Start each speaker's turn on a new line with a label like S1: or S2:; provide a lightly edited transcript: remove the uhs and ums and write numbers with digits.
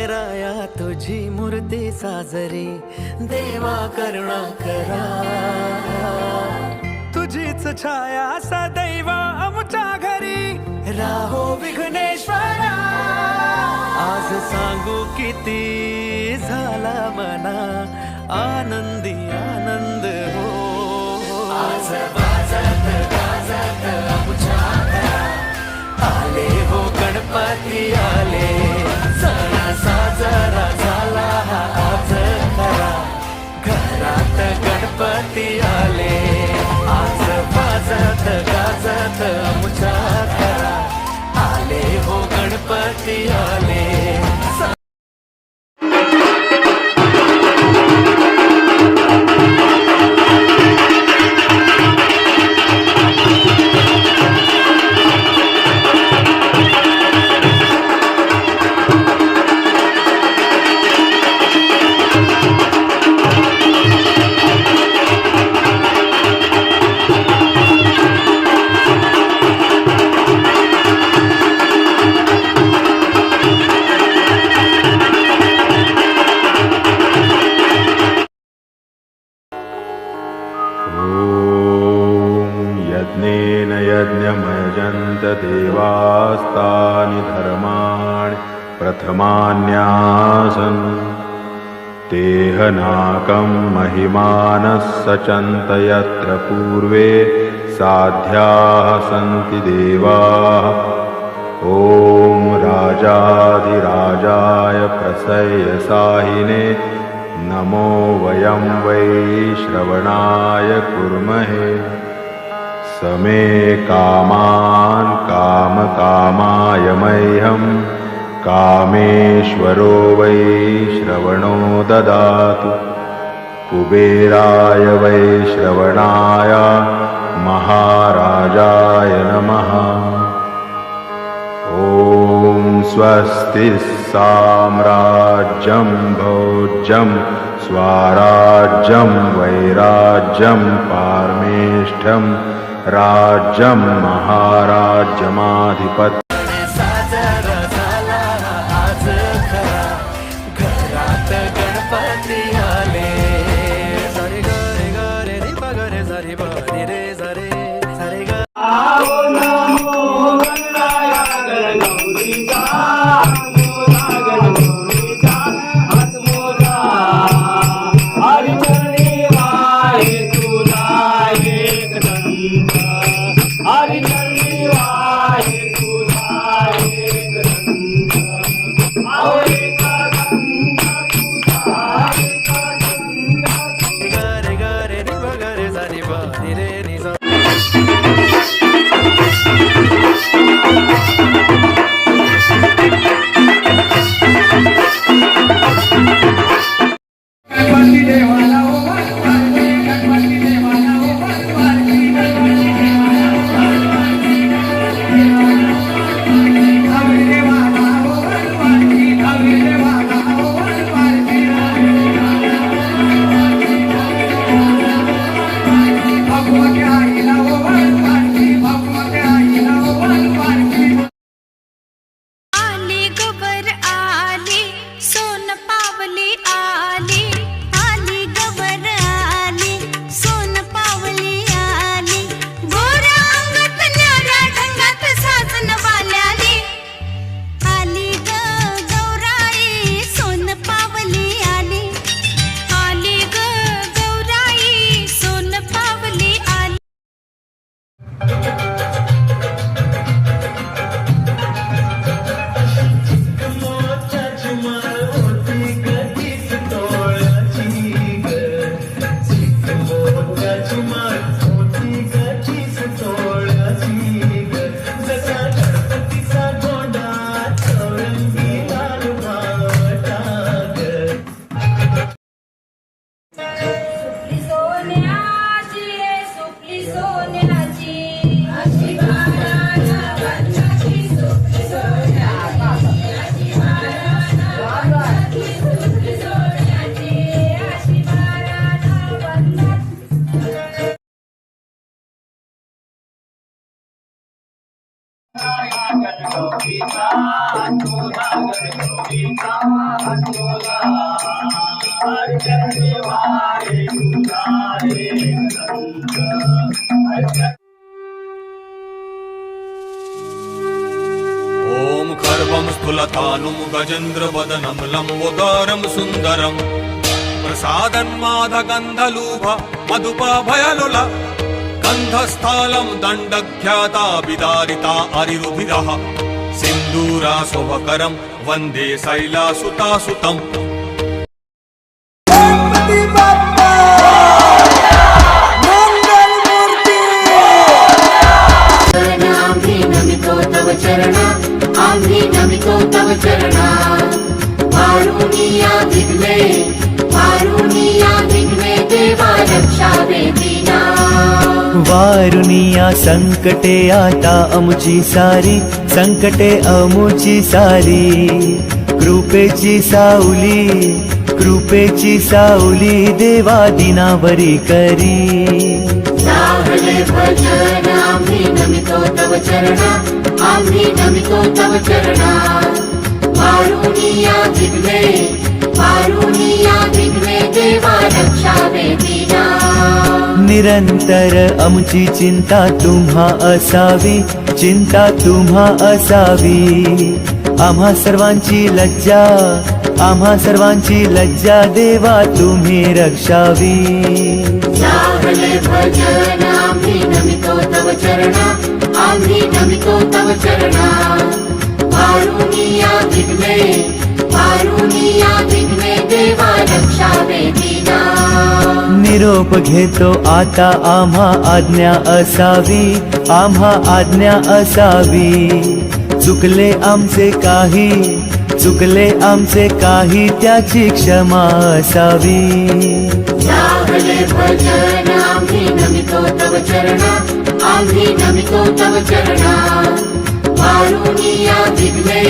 S1: राया तुझी मूर्ती साजरी, देवा करुणा करा. तुझीच छाया सदैव आमच्या घरी, राहो विघ्नेश्वरा. आज सांगू किती झाला मना, आनंदी आनंद हो. आज वाजत गाजत आमच्या घरात, आले हो गणपती आले. सण साजरा झाला हा आज खरा, घरात गणपती आले. आज वाजत गाजत आमच्या घरात, आले हो गणपती आले.
S2: यज्ञेन यज्ञमयजन्त देवास्तानि धर्माणि प्रथमान्यासन्. तेहनाकं महिमानः सचन्त यत्र पूर्वे साध्याः सन्ति देवाः. ॐ राजाधिराजाय प्रसय्यसाहिने नमो वयं वै श्रवणाय कुर्महे. समे कामान् कामकामाय मह्यं, कामेश्वरो वै श्रवणो ददातु. कुबेराय वै श्रवणाय महाराजाय नमः. ॐ स्वस्ति साम्राज्यं भोज्यं स्वाराज्यं वैराज्यं पारमेष्ठ्यं राज्यं महाराज्यमाधिपत्यम्.
S1: साजरा झाला आज खरा, घरात गणपती आले. सारे ग रे ग रे रे प ग रे सा रे ब रे रे सा रे सारे ग.
S3: आओ नमो गणराया गणगौरीचा, गणगौरीचा हात मोजा. हरिचरणी वाहे तुला एक दंत, हरिचरणी वाहे तुला एक दंत. आओ एक दंत तुझा, एक दंत
S1: ग रे ग रे रे प ग रे सा रे ब रे रे रे सा.
S3: गणपती देवाला ओ गणपती, गणपती देवाला ओ गणपती, गणपती देवाला ओ गणपती, गणपती देवाला ओ गणपती, गणपती देवाला ओ गणपती. भगवती आईला ओ गणपती, भगवती आईला ओ गणपती.
S4: आली गवर आली, सोन पावली आली. आली गवर आली, सोन पावली आली. गोऱ्या अंगात न्याऱ्या ढंगात साजन वाल्याली. आली ग गौराई, सोन पावली आली. आली ग गौराई, सोन पावली आली.
S3: गौरीचा चोला गौरीचा चोला चरणी वारे तुझारे
S1: ॐ खर्वं स्थूलतानुं गजेन्द्रवदनं लम्बोदरं सुन्दरं प्रसादन्मादगन्धलूभ मधुपभयलुला गन्धस्थलं दण्डख्याता विदारिता अरिरुधिरः सिन्दूराशोभकरं वन्दे शैलासुतासुतम्
S5: आम्ही नमितो तव चरणा आम्ही नमितो तव चरणा वारुणिया विघ्ने देवा रक्षावे दीना
S6: वारुनिया संकटे आता अमुची सारी संकटे अमुची सारी कृपेची सावली देवा दिनावरी करी
S5: साहले भजन आम्ही नमितो तव चरणा आम्ही नमितो तव चरणा वारुणिया विघ्ने देवा रक्षावे दीना
S6: निरंतर अमुची चिंता तुम्हा असावी आम्हा सर्वांची लज्जा देवा तुम्ही रक्षावी
S5: साहले भजन आम्ही नमितो तव चरणा आम्ही नमितो तव चरणा वारुणिया विघ्ने देवा रक्षावे दीना
S6: निरोप घेतो आता आम्हा आज्ञा असावी चुकले आमचे काही त्याची क्षमा असावी
S5: साहले भजन आम्ही नमितो तव चरणा आम्ही नमितो तव चरणा वारुणिया विघ्ने